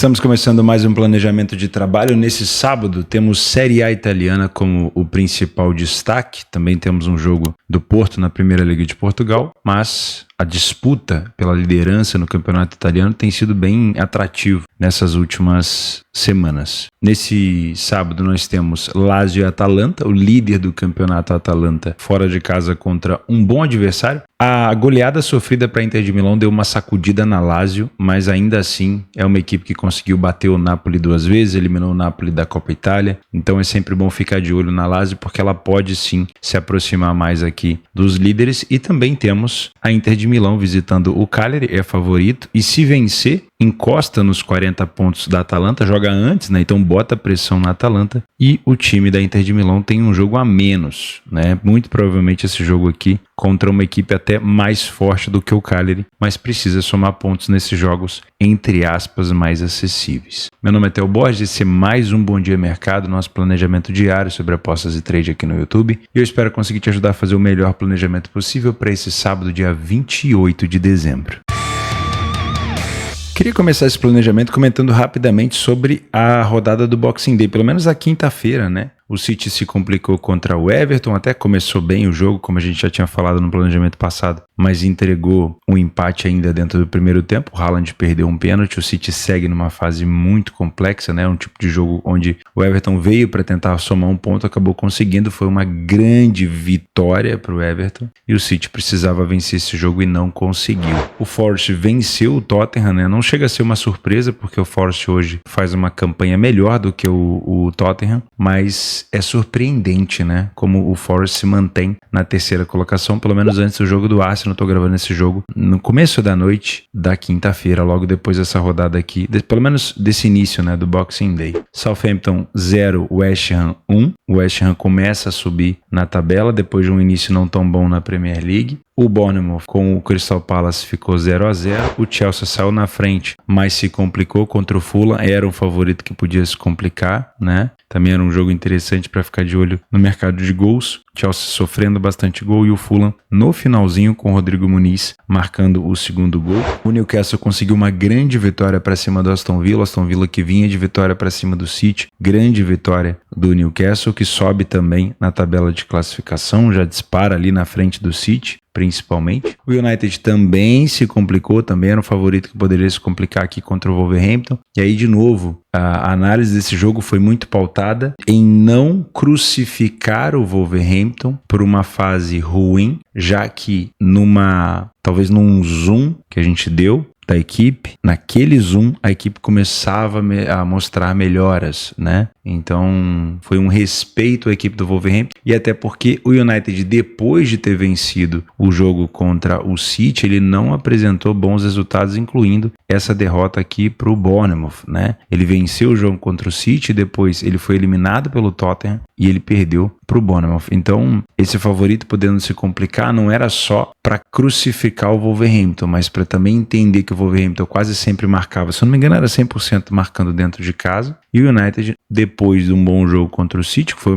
Estamos começando mais um planejamento de trabalho. Nesse sábado temos Série A italiana como o principal destaque. Também temos um jogo do Porto na Primeira Liga de Portugal, mas a disputa pela liderança no campeonato italiano tem sido bem atrativo nessas últimas semanas. Nesse sábado nós temos Lazio e Atalanta, o líder do campeonato Atalanta, fora de casa contra um bom adversário. A goleada sofrida para a Inter de Milão deu uma sacudida na Lazio, mas ainda assim é uma equipe que conseguiu bater o Napoli 2 vezes, eliminou o Napoli da Copa Itália, então é sempre bom ficar de olho na Lazio porque ela pode sim se aproximar mais aqui dos líderes. E também temos a Inter de Milão visitando o Cagliari, é favorito, e se vencer, encosta nos 40 pontos da Atalanta, joga antes, né? Então bota pressão na Atalanta, e o time da Inter de Milão tem um jogo a menos, né? Muito provavelmente esse jogo aqui contra uma equipe até mais forte do que o Cagliari, mas precisa somar pontos nesses jogos, entre aspas, mais acessíveis. Meu nome é Theo Borges, esse é mais um Bom Dia Mercado, nosso planejamento diário sobre apostas e trade aqui no YouTube, e eu espero conseguir te ajudar a fazer o melhor planejamento possível para esse sábado, dia 28 de dezembro. Queria começar esse planejamento comentando rapidamente sobre a rodada do Boxing Day, pelo menos a quinta-feira, né? O City se complicou contra o Everton, até começou bem o jogo, como a gente já tinha falado no planejamento passado, mas entregou um empate ainda dentro do primeiro tempo. O Haaland perdeu um pênalti, o City segue numa fase muito complexa, né? Um tipo de jogo onde o Everton veio para tentar somar um ponto, acabou conseguindo, foi uma grande vitória para o Everton, e o City precisava vencer esse jogo e não conseguiu. O Forest venceu o Tottenham, né? Não chega a ser uma surpresa, porque o Forest hoje faz uma campanha melhor do que o Tottenham, mas é surpreendente, né, como o Forest se mantém na terceira colocação, pelo menos antes do jogo do Arsenal. Eu tô gravando esse jogo no começo da noite da quinta-feira, logo depois dessa rodada aqui, pelo menos desse início, né, do Boxing Day. Southampton 0, West Ham 1. O West Ham começa a subir na tabela depois de um início não tão bom na Premier League. O Bournemouth com o Crystal Palace ficou 0-0. O Chelsea saiu na frente, mas se complicou contra o Fulham. Era um favorito que podia se complicar, né? Também era um jogo interessante para ficar de olho no mercado de gols. Chelsea sofrendo bastante gol e o Fulham no finalzinho com o Rodrigo Muniz marcando o segundo gol. O Newcastle conseguiu uma grande vitória para cima do Aston Villa. Aston Villa que vinha de vitória para cima do City. Grande vitória do Newcastle, que sobe também na tabela de classificação, já dispara ali na frente do City, principalmente. O United também se complicou, também era um favorito que poderia se complicar aqui contra o Wolverhampton. E aí, de novo, a análise desse jogo foi muito pautada em não crucificar o Wolverhampton por uma fase ruim, já que talvez num zoom que a gente deu da equipe, naquele zoom a equipe começava a mostrar melhoras, né? Então foi um respeito à equipe do Wolverhampton, e até porque o United, depois de ter vencido o jogo contra o City, ele não apresentou bons resultados, incluindo essa derrota aqui para o Bournemouth, né? Ele venceu o jogo contra o City, depois ele foi eliminado pelo Tottenham e ele perdeu para o Bournemouth. Então esse favorito podendo se complicar não era só para crucificar o Wolverhampton, mas para também entender que o Wolverhampton quase sempre marcava, se eu não me engano era 100% marcando dentro de casa, e o United, depois de um bom jogo contra o City, que foi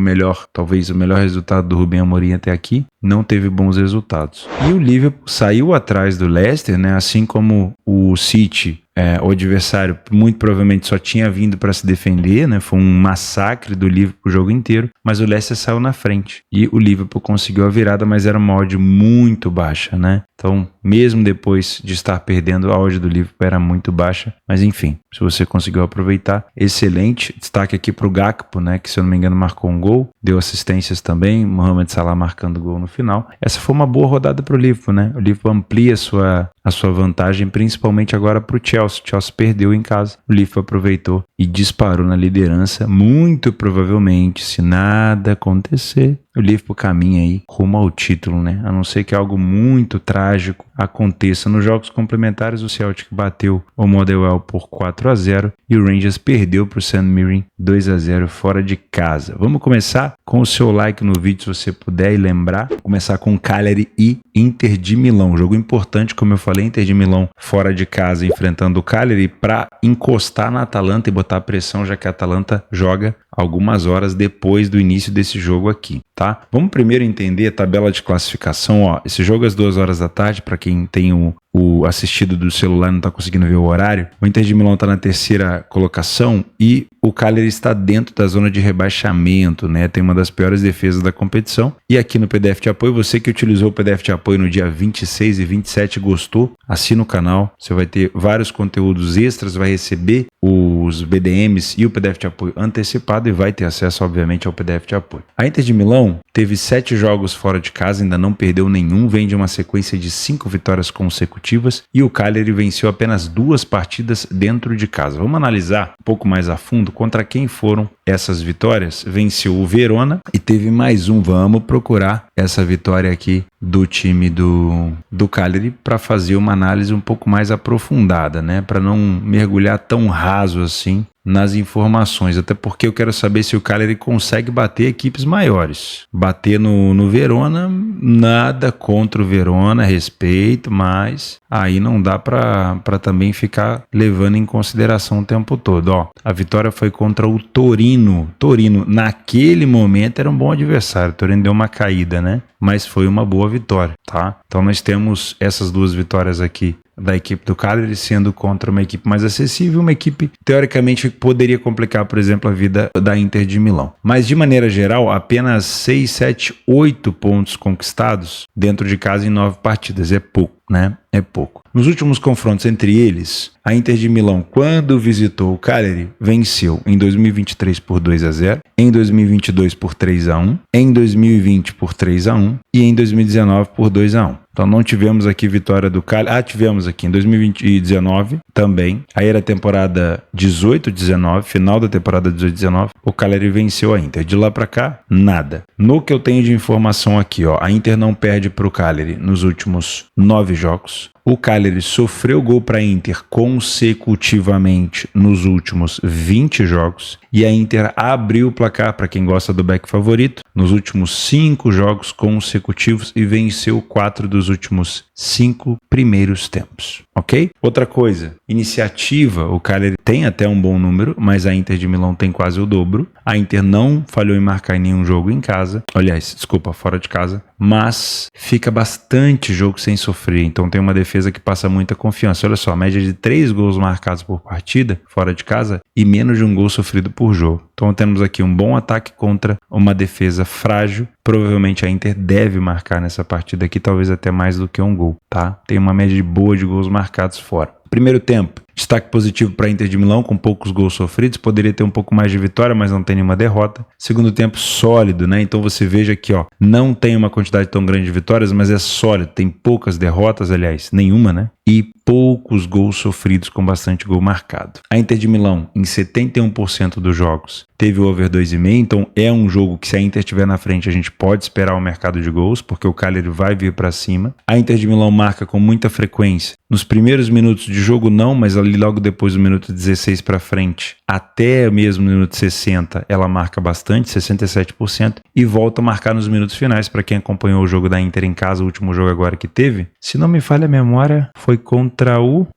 talvez o melhor resultado do Rubem Amorim até aqui, não teve bons resultados. E o Liverpool saiu atrás do Leicester, né? Assim como o City, o adversário muito provavelmente só tinha vindo para se defender, né? Foi um massacre do Liverpool o jogo inteiro, mas o Leicester saiu na frente e o Liverpool conseguiu a virada, mas era uma odd muito baixa, né? Então, mesmo depois de estar perdendo, a odd do Liverpool era muito baixa, mas enfim, se você conseguiu aproveitar, excelente. Destaque aqui para o Gakpo, né? Que se eu não me engano marcou um gol, deu assistências também, Mohamed Salah marcando gol no final. Essa foi uma boa rodada para o Liverpool, né? O Liverpool amplia a sua vantagem, principalmente agora para o Chelsea. O Chelsea perdeu em casa, o Liverpool aproveitou e disparou na liderança. Muito provavelmente, se nada acontecer, o Liverpool caminha aí rumo ao título, né? A não ser que algo muito trágico aconteça. Nos jogos complementares, o Celtic bateu o Motherwell por 4-0 e o Rangers perdeu para o St. Mirren 2-0 fora de casa. Vamos começar com o seu like no vídeo, se você puder, e lembrar. Vou começar com Cagliari e Inter de Milão. Jogo importante, como eu falei, Inter de Milão fora de casa enfrentando o Cagliari para encostar na Atalanta e botar pressão, já que a Atalanta joga algumas horas depois do início desse jogo aqui, tá? Vamos primeiro entender a tabela de classificação, ó. Esse jogo às 2 horas da tarde, para quem tem o o assistido do celular, não está conseguindo ver o horário. O Inter de Milão está na terceira colocação e o Cagliari está dentro da zona de rebaixamento, né? Tem uma das piores defesas da competição. E aqui no PDF de apoio, você que utilizou o PDF de apoio no dia 26 e 27 gostou, assina o canal. Você vai ter vários conteúdos extras, vai receber os BDMs e o PDF de apoio antecipado e vai ter acesso, obviamente, ao PDF de apoio. A Inter de Milão teve 7 jogos fora de casa, ainda não perdeu nenhum, vem de uma sequência de 5 vitórias consecutivas e o Cagliari venceu apenas 2 partidas dentro de casa. Vamos analisar um pouco mais a fundo contra quem foram essas vitórias. Venceu o Verona e teve mais um. Vamos procurar essa vitória aqui do time do Cagliari para fazer uma análise um pouco mais aprofundada, né? Para não mergulhar tão raso assim nas informações, até porque eu quero saber se o Cagliari consegue bater equipes maiores. Bater no Verona, nada contra o Verona, respeito, mas aí não dá para também ficar levando em consideração o tempo todo. Ó, a vitória foi contra o Torino. Torino, naquele momento, era um bom adversário. O Torino deu uma caída, né? Mas foi uma boa vitória, tá? Então nós temos essas 2 vitórias aqui da equipe do Cagliari sendo contra uma equipe mais acessível, uma equipe teoricamente poderia complicar, por exemplo, a vida da Inter de Milão. Mas de maneira geral, apenas 6, 7, 8 pontos conquistados dentro de casa em 9 partidas. É pouco, né? É pouco. Nos últimos confrontos entre eles, a Inter de Milão, quando visitou o Cagliari, venceu em 2023 por 2-0, em 2022 por 3-1, em 2020 por 3-1 e em 2019 por 2-1. Então não tivemos aqui vitória do Cagliari. Tivemos aqui em 2019 também. Aí era a temporada 18-19, final da temporada 18-19. O Cagliari venceu a Inter. De lá pra cá, nada. No que eu tenho de informação aqui, ó, a Inter não perde pro Cagliari nos últimos 9 jogos. O Cagliari sofreu gol para a Inter consecutivamente nos últimos 20 jogos e a Inter abriu o placar, para quem gosta do back favorito, nos últimos 5 jogos consecutivos e venceu 4 dos últimos 5 primeiros tempos, ok? Outra coisa, iniciativa, o Cagliari tem até um bom número, mas a Inter de Milão tem quase o dobro. A Inter não falhou em marcar em nenhum jogo em casa, aliás, desculpa, fora de casa, mas fica bastante jogo sem sofrer, então tem uma defesa que passa muita confiança. Olha só, a média de 3 gols marcados por partida, fora de casa, e menos de um gol sofrido por jogo. Então temos aqui um bom ataque contra uma defesa frágil. Provavelmente a Inter deve marcar nessa partida aqui, talvez até mais do que um gol, tá? Tem uma média boa de gols marcados fora. Primeiro tempo, destaque positivo para a Inter de Milão, com poucos gols sofridos, poderia ter um pouco mais de vitória, mas não tem nenhuma derrota. Segundo tempo, sólido, né? Então você veja aqui, ó, não tem uma quantidade tão grande de vitórias, mas é sólido, tem poucas derrotas, aliás, nenhuma, né? E poucos gols sofridos com bastante gol marcado. A Inter de Milão, em 71% dos jogos, teve o over 2,5, então é um jogo que se a Inter estiver na frente, a gente pode esperar o mercado de gols, porque o Cagliari vai vir para cima. A Inter de Milão marca com muita frequência. Nos primeiros minutos de jogo não, mas ali logo depois do minuto 16 para frente, até mesmo no minuto 60, ela marca bastante, 67%, e volta a marcar nos minutos finais. Para quem acompanhou o jogo da Inter em casa, o último jogo agora que teve, se não me falha a memória, foi contra o...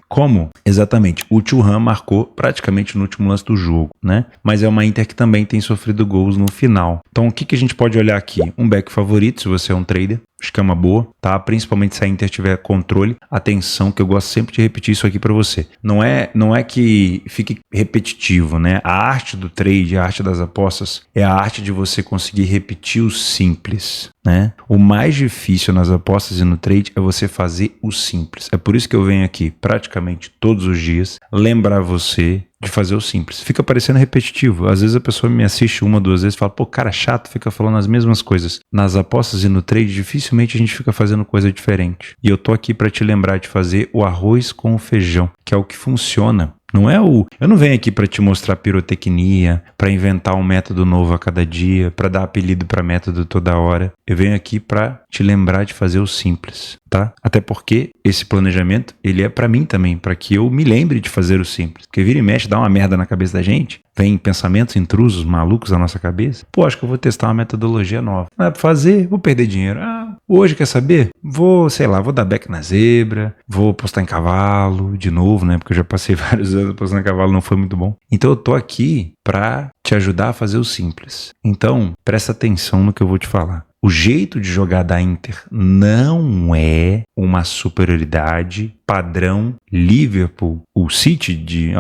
Como? Exatamente, o Thuram marcou praticamente no último lance do jogo, né? Mas é uma Inter que também tem sofrido gols no final. Então o que a gente pode olhar aqui? Um back favorito, se você é um trader, acho que é uma boa, tá? Principalmente se a Inter tiver controle. Atenção, que eu gosto sempre de repetir isso aqui para você. Não é que fique repetitivo, né? A arte do trade, a arte das apostas, é a arte de você conseguir repetir o simples, né? O mais difícil nas apostas e no trade é você fazer o simples. É por isso que eu venho aqui praticamente todos os dias lembrar você de fazer o simples. Fica parecendo repetitivo. Às vezes a pessoa me assiste 1, 2 vezes e fala, pô, cara chato, fica falando as mesmas coisas. Nas apostas e no trade, dificilmente a gente fica fazendo coisa diferente. E eu tô aqui para te lembrar de fazer o arroz com o feijão, que é o que funciona. Eu não venho aqui para te mostrar pirotecnia, para inventar um método novo a cada dia, para dar apelido para método toda hora. Eu venho aqui para te lembrar de fazer o simples, tá? Até porque esse planejamento, ele é para mim também, para que eu me lembre de fazer o simples. Porque vira e mexe, dá uma merda na cabeça da gente, vem pensamentos intrusos, malucos na nossa cabeça. Pô, acho que eu vou testar uma metodologia nova. Não é pra fazer, vou perder dinheiro. Hoje quer saber? Vou dar back na zebra, vou postar em cavalo de novo, né? Porque eu já passei vários anos postando em cavalo, não foi muito bom. Então eu tô aqui pra te ajudar a fazer o simples. Então, presta atenção no que eu vou te falar. O jeito de jogar da Inter não é uma superioridade padrão Liverpool. O City de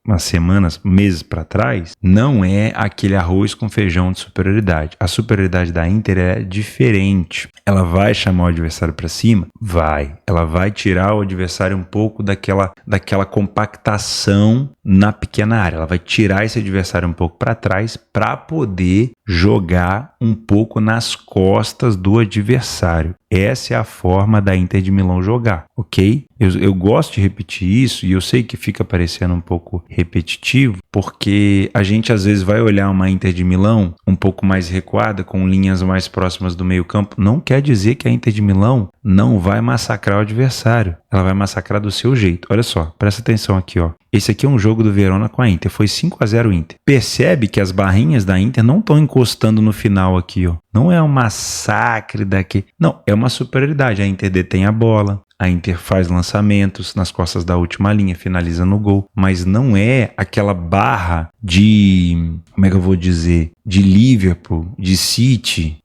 umas semanas, meses para trás, não é aquele arroz com feijão de superioridade. A superioridade da Inter é diferente. Ela vai chamar o adversário para cima? Vai. Ela vai tirar o adversário um pouco daquela compactação na pequena área. Ela vai tirar esse adversário um pouco para trás para poder jogar um pouco nas costas do adversário. Essa é a forma da Inter de Milão jogar, ok? Eu gosto de repetir isso e eu sei que fica parecendo um pouco repetitivo, porque a gente às vezes vai olhar uma Inter de Milão um pouco mais recuada, com linhas mais próximas do meio campo. Não quer dizer que a Inter de Milão não vai massacrar o adversário. Ela vai massacrar do seu jeito. Olha só, presta atenção aqui, ó. Esse aqui é um jogo do Verona com a Inter. Foi 5-0 Inter. Percebe que as barrinhas da Inter não estão encostando no final aqui, ó. Não é um massacre daqui. Não, é uma superioridade. A Inter detém a bola. A Inter faz lançamentos nas costas da última linha, finaliza no gol. Mas não é aquela barra de... Como é que eu vou dizer? De Liverpool, de City,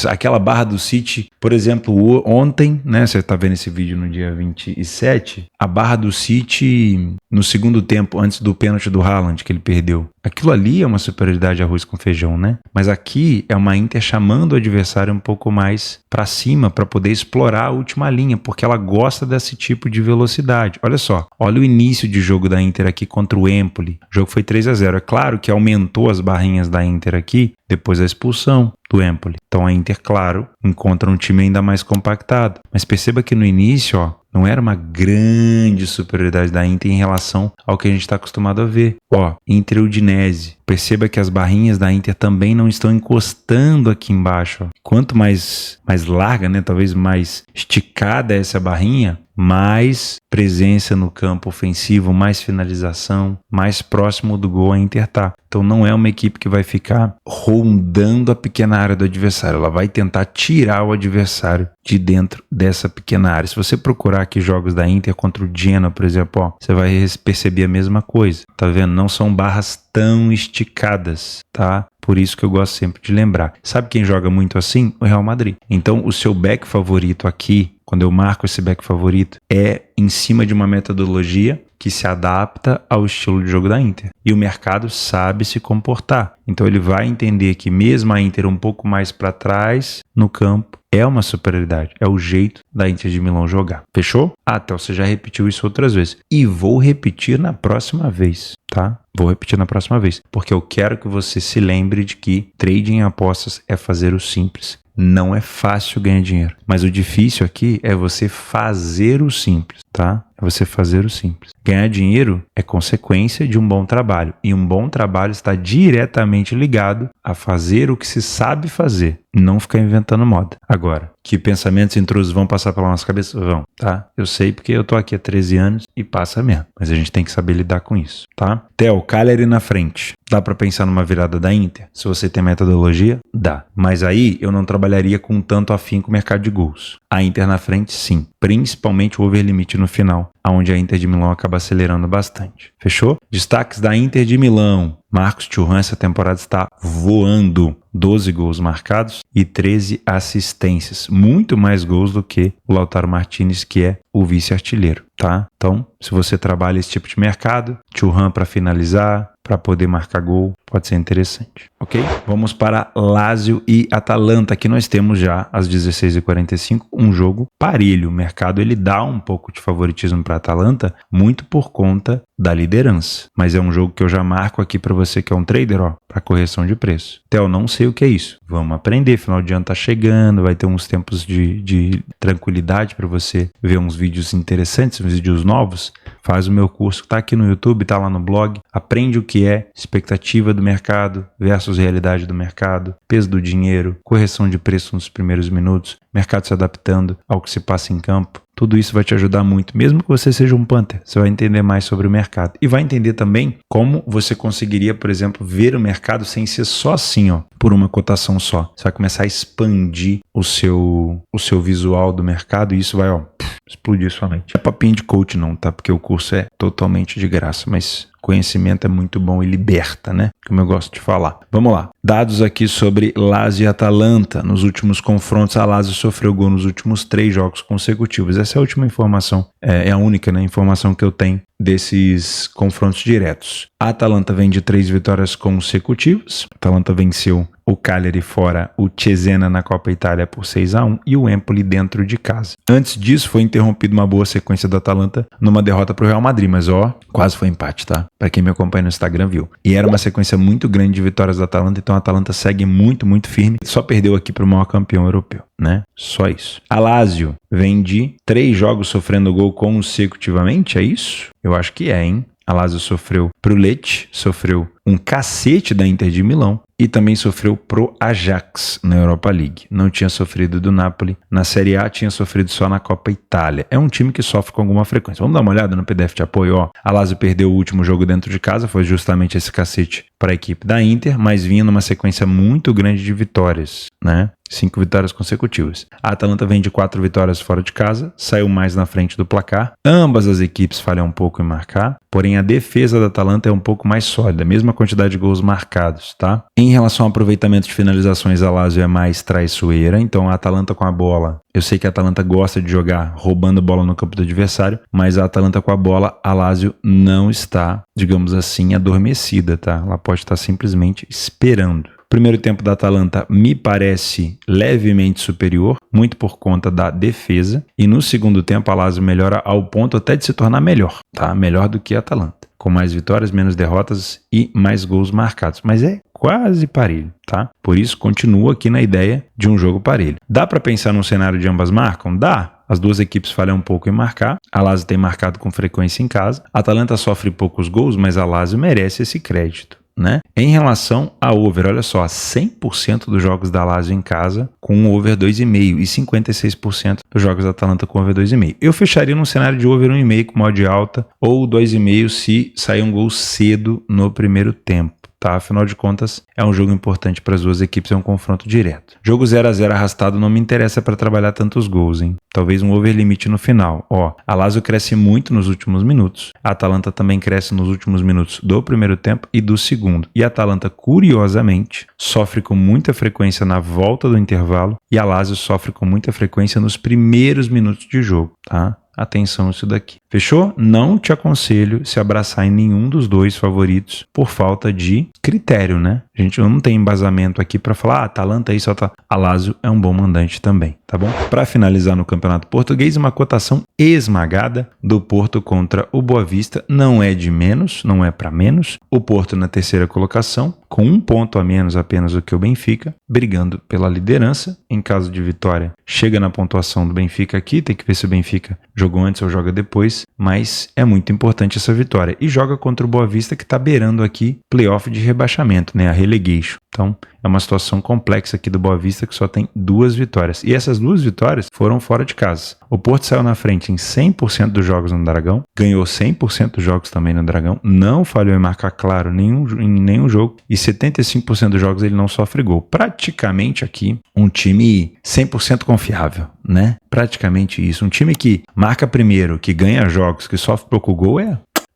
aquela barra do City. Por exemplo, ontem, né? Você está vendo esse vídeo no dia 27. A barra do City no segundo tempo, antes do pênalti do Haaland que ele perdeu. Aquilo ali é uma superioridade arroz com feijão, né? Mas aqui é uma Inter chamando o adversário um pouco mais para cima para poder explorar a última linha, porque ela gosta desse tipo de velocidade. Olha só, olha o início de jogo da Inter aqui contra o Empoli. O jogo foi 3-0. É claro que aumentou as barrinhas da Inter aqui depois da expulsão do Empoli. Então a Inter, claro, encontra um time ainda mais compactado. Mas perceba que no início, ó, não era uma grande superioridade da Inter em relação ao que a gente está acostumado a ver. Ó, Inter e Udinese. Perceba que as barrinhas da Inter também não estão encostando aqui embaixo. Ó. Quanto mais larga, né, talvez mais esticada é essa barrinha, mais presença no campo ofensivo, mais finalização, mais próximo do gol a Inter tá. Então não é uma equipe que vai ficar rondando a pequena área do adversário. Ela vai tentar tirar o adversário de dentro dessa pequena área. Se você procurar aqui jogos da Inter contra o Genoa, por exemplo, ó, você vai perceber a mesma coisa. Tá vendo? Não são barras tão esticadas, tá? Por isso que eu gosto sempre de lembrar. Sabe quem joga muito assim? O Real Madrid. Então o seu back favorito aqui, quando eu marco esse back favorito, é em cima de uma metodologia que se adapta ao estilo de jogo da Inter. E o mercado sabe se comportar. Então ele vai entender que mesmo a Inter um pouco mais para trás no campo, é uma superioridade. É o jeito da Inter de Milão jogar. Fechou? Então você já repetiu isso outras vezes. E vou repetir na próxima vez, tá? Vou repetir na próxima vez. Porque eu quero que você se lembre de que trading em apostas é fazer o simples. Não é fácil ganhar dinheiro. Mas o difícil aqui é você fazer o simples, tá? É você fazer o simples. Ganhar dinheiro é consequência de um bom trabalho. E um bom trabalho está diretamente ligado a fazer o que se sabe fazer. Não ficar inventando moda. Agora, que pensamentos intrusos vão passar pela nossa cabeça? Vão, tá? Eu sei porque eu tô aqui há 13 anos e passa mesmo. Mas a gente tem que saber lidar com isso, tá? Theo, Cagliari na frente. Dá pra pensar numa virada da Inter? Se você tem metodologia, dá. Mas aí eu não trabalharia com tanto afinco o mercado de gols. A Inter na frente, sim. Principalmente o overlimite no final, onde a Inter de Milão acaba acelerando bastante. Fechou? Destaques da Inter de Milão. Marcos Thuram essa temporada está voando. 12 gols marcados e 13 assistências. Muito mais gols do que o Lautaro Martinez, que é o vice-artilheiro, tá? Então, se você trabalha esse tipo de mercado, Thuram para finalizar, para poder marcar gol, pode ser interessante, ok? Vamos para Lazio e Atalanta. Aqui nós temos já às 16h45 um jogo parelho. O mercado ele dá um pouco de favoritismo para Atalanta, muito por conta da liderança. Mas é um jogo que eu já marco aqui para você que é um trader, ó, para correção de preço. Theo, não sei o que é isso. Vamos aprender. Final de ano tá chegando, vai ter uns tempos de tranquilidade para você ver uns vídeos interessantes, uns vídeos novos. Faz o meu curso que tá aqui no YouTube, tá lá no blog. Aprende o que é expectativa do mercado versus realidade do mercado, peso do dinheiro, correção de preço nos primeiros minutos, mercado se adaptando ao que se passa em campo. Tudo isso vai te ajudar muito, mesmo que você seja um punter, você vai entender mais sobre o mercado. E vai entender também como você conseguiria, por exemplo, ver o mercado sem ser só assim, ó, por uma cotação só. Você vai começar a expandir o seu visual do mercado e isso vai, ó, explodir sua mente. É papinho de coach não, tá? Porque o curso é totalmente de graça, mas conhecimento é muito bom e liberta, né? Como eu gosto de falar. Vamos lá. Dados aqui sobre Lazio e Atalanta. Nos últimos confrontos, a Lazio sofreu gol nos últimos 3 jogos consecutivos. Essa é a última informação, é a única, né, informação que eu tenho desses confrontos diretos. A Atalanta vem de 3 vitórias consecutivas. A Atalanta venceu o Cagliari fora, o Cesena na Copa Itália por 6-1 e o Empoli dentro de casa. Antes disso, foi interrompida uma boa sequência do Atalanta numa derrota para o Real Madrid, mas quase foi empate, tá? Para quem me acompanha no Instagram viu. E era uma sequência muito grande de vitórias do Atalanta, então a Atalanta segue muito, muito firme. Só perdeu aqui para o maior campeão europeu, né? Só isso. A Lazio vem de 3 jogos sofrendo gol consecutivamente, é isso? Eu acho que é, hein? A Lazio sofreu pro Lecce, sofreu um cacete da Inter de Milão e também sofreu pro Ajax na Europa League. Não tinha sofrido do Napoli. Na Série A tinha sofrido só na Copa Itália. É um time que sofre com alguma frequência. Vamos dar uma olhada no PDF de apoio. A Lazio perdeu o último jogo dentro de casa, foi justamente esse cacete para a equipe da Inter, mas vinha numa sequência muito grande de vitórias, né? 5 vitórias consecutivas. A Atalanta vem de 4 vitórias fora de casa, saiu mais na frente do placar. Ambas as equipes falham um pouco em marcar, porém a defesa da Atalanta é um pouco mais sólida, mesma quantidade de gols marcados, tá? Em relação ao aproveitamento de finalizações, a Lazio é mais traiçoeira, então a Atalanta com a bola, eu sei que a Atalanta gosta de jogar roubando bola no campo do adversário, mas a Atalanta com a bola, a Lazio não está, digamos assim, adormecida, tá? Ela pode estar simplesmente esperando. O primeiro tempo da Atalanta me parece levemente superior, muito por conta da defesa, e no segundo tempo a Lazio melhora ao ponto até de se tornar melhor, tá? Melhor do que a Atalanta, com mais vitórias, menos derrotas e mais gols marcados, mas é quase parelho, tá? Por isso continua aqui na ideia de um jogo parelho. Dá para pensar num cenário de ambas marcam? Dá. As duas equipes falham um pouco em marcar. A Lazio tem marcado com frequência em casa. A Atalanta sofre poucos gols, mas a Lazio merece esse crédito, né? Em relação a over, olha só, 100% dos jogos da Lazio em casa com um over 2,5 e 56% dos jogos da Atalanta com over 2,5. Eu fecharia num cenário de over 1,5 com odd alta ou 2,5 se sair um gol cedo no primeiro tempo. Tá? Afinal de contas, é um jogo importante para as duas equipes, é um confronto direto. Jogo 0-0 arrastado não me interessa para trabalhar tantos gols, hein? Talvez um over limite no final. A Lazio cresce muito nos últimos minutos, a Atalanta também cresce nos últimos minutos do primeiro tempo e do segundo. E a Atalanta, curiosamente, sofre com muita frequência na volta do intervalo e a Lazio sofre com muita frequência nos primeiros minutos de jogo, tá? Atenção isso daqui. Fechou? Não te aconselho se abraçar em nenhum dos dois favoritos por falta de critério, né? A gente não tem embasamento aqui para falar, Atalanta aí só tá. A Lazio é um bom mandante também, tá bom? Para finalizar no Campeonato Português, uma cotação esmagada do Porto contra o Boa Vista. Não é de menos, não é para menos. O Porto na terceira colocação, com 1 ponto a menos apenas do que o Benfica, brigando pela liderança. Em caso de vitória, chega na pontuação do Benfica aqui, tem que ver se o Benfica jogou antes ou joga depois, mas é muito importante essa vitória. E joga contra o Boa Vista, que está beirando aqui playoff de rebaixamento, né? A relegation. Então, é uma situação complexa aqui do Boa Vista, que só tem 2 vitórias. E essas 2 vitórias foram fora de casa. O Porto saiu na frente em 100% dos jogos no Dragão, ganhou 100% dos jogos também no Dragão, não falhou em marcar, claro, em nenhum jogo, e 75% dos jogos ele não sofre gol. Praticamente aqui, um time 100% confiável, né? Praticamente isso. Um time que marca primeiro, que ganha jogos, que sofre pouco gol,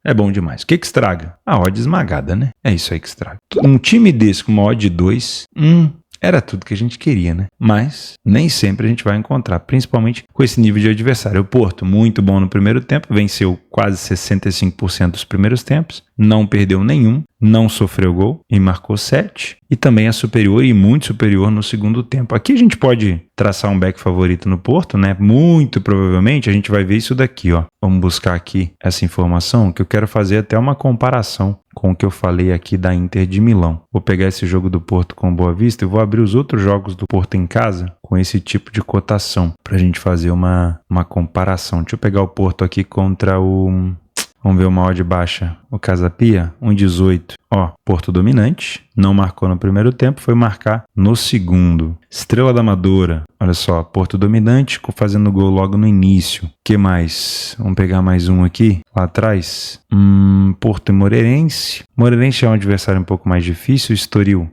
é bom demais. O que estraga? A odd esmagada, né? É isso aí que estraga. Um time desse com uma odd 2, era tudo que a gente queria, né? Mas nem sempre a gente vai encontrar, principalmente com esse nível de adversário. O Porto, muito bom no primeiro tempo, venceu quase 65% dos primeiros tempos, não perdeu nenhum, não sofreu gol e marcou 7. E também é superior e muito superior no segundo tempo. Aqui a gente pode traçar um back favorito no Porto, né? Muito provavelmente a gente vai ver isso daqui, ó. Vamos buscar aqui essa informação que eu quero fazer até uma comparação com o que eu falei aqui da Inter de Milão. Vou pegar esse jogo do Porto com o Boa Vista e vou abrir os outros jogos do Porto em casa com esse tipo de cotação para a gente fazer uma comparação. Deixa eu pegar o Porto aqui contra o... Vamos ver uma odd baixa. O Casa Pia, 1,18. Porto dominante. Não marcou no primeiro tempo, foi marcar no segundo. Estrela da Amadora. Olha só, Porto dominante, fazendo gol logo no início. O que mais? Vamos pegar mais um aqui, lá atrás. Porto e Moreirense. Moreirense é um adversário um pouco mais difícil. Estoril,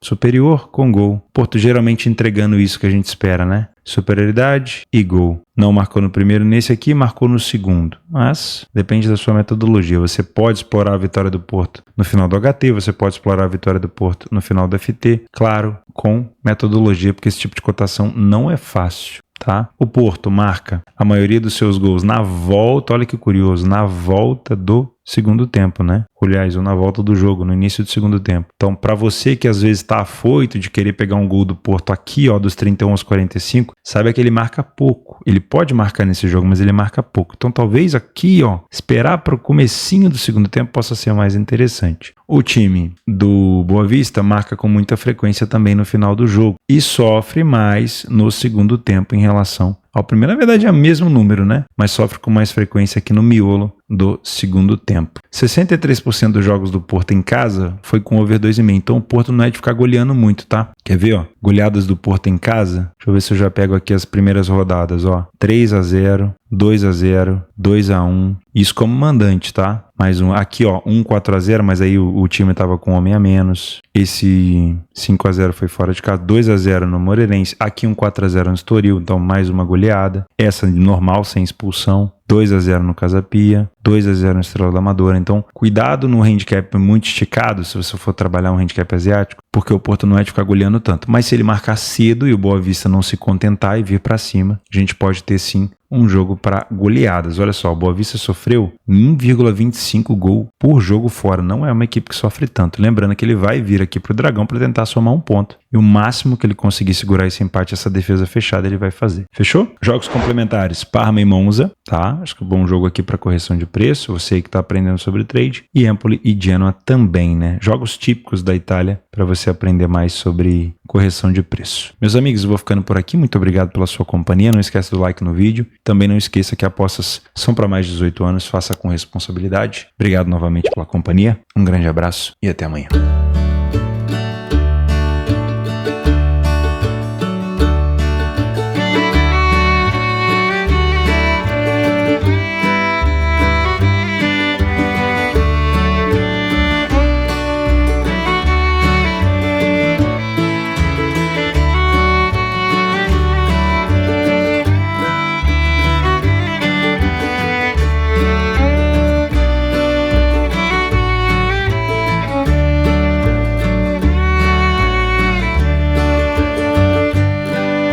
superior com gol. Porto geralmente entregando isso que a gente espera, né? Superioridade e gol. Não marcou no primeiro, nesse aqui marcou no segundo. Mas depende da sua metodologia. Você pode explorar a vitória do Porto no final do do HT, você pode explorar a vitória do Porto no final do FT, claro, com metodologia, porque esse tipo de cotação não é fácil. Tá? O Porto marca a maioria dos seus gols na volta, olha que curioso, na volta do segundo tempo, né? Aliás, ou na volta do jogo, no início do segundo tempo. Então, para você que às vezes está afoito de querer pegar um gol do Porto aqui, ó, dos 31 aos 45, saiba que ele marca pouco. Ele pode marcar nesse jogo, mas ele marca pouco. Então, talvez aqui, ó, esperar para o comecinho do segundo tempo possa ser mais interessante. O time do Boa Vista marca com muita frequência também no final do jogo e sofre mais no segundo tempo em relação ao primeiro. Na verdade é o mesmo número, né? Mas sofre com mais frequência aqui no miolo do segundo tempo. 63% dos jogos do Porto em casa foi com over 2,5. Então o Porto não é de ficar goleando muito, tá? Quer ver, ó? Goleadas do Porto em casa. Deixa eu ver se eu já pego aqui as primeiras rodadas, ó. 3-0, 2-0, 2-1. Isso como mandante, tá? Mais um. Aqui, ó, 4-0, mas aí o time tava com um homem a menos. Esse 5-0 foi fora de casa. 2-0 no Moreirense. Aqui 4-0 no Estoril. Então mais uma goleada. Essa normal, sem expulsão. 2-0 no Casa Pia, 2-0 no Estrela da Amadora. Então, cuidado no handicap muito esticado, se você for trabalhar um handicap asiático, porque o Porto não é de ficar goleando tanto. Mas se ele marcar cedo e o Boa Vista não se contentar e vir para cima, a gente pode ter sim um jogo para goleadas. Olha só, o Boa Vista sofreu 1,25 gol por jogo fora. Não é uma equipe que sofre tanto. Lembrando que ele vai vir aqui para o Dragão para tentar somar um ponto. E o máximo que ele conseguir segurar esse empate, essa defesa fechada, ele vai fazer. Fechou? Jogos complementares, Parma e Monza, tá? Acho que é um bom jogo aqui para correção de preço. Você que está aprendendo sobre trade. E Empoli e Genoa também, né? Jogos típicos da Itália para você aprender mais sobre correção de preço. Meus amigos, eu vou ficando por aqui. Muito obrigado pela sua companhia. Não esquece do like no vídeo. Também não esqueça que apostas são para mais de 18 anos. Faça com responsabilidade. Obrigado novamente pela companhia. Um grande abraço e até amanhã.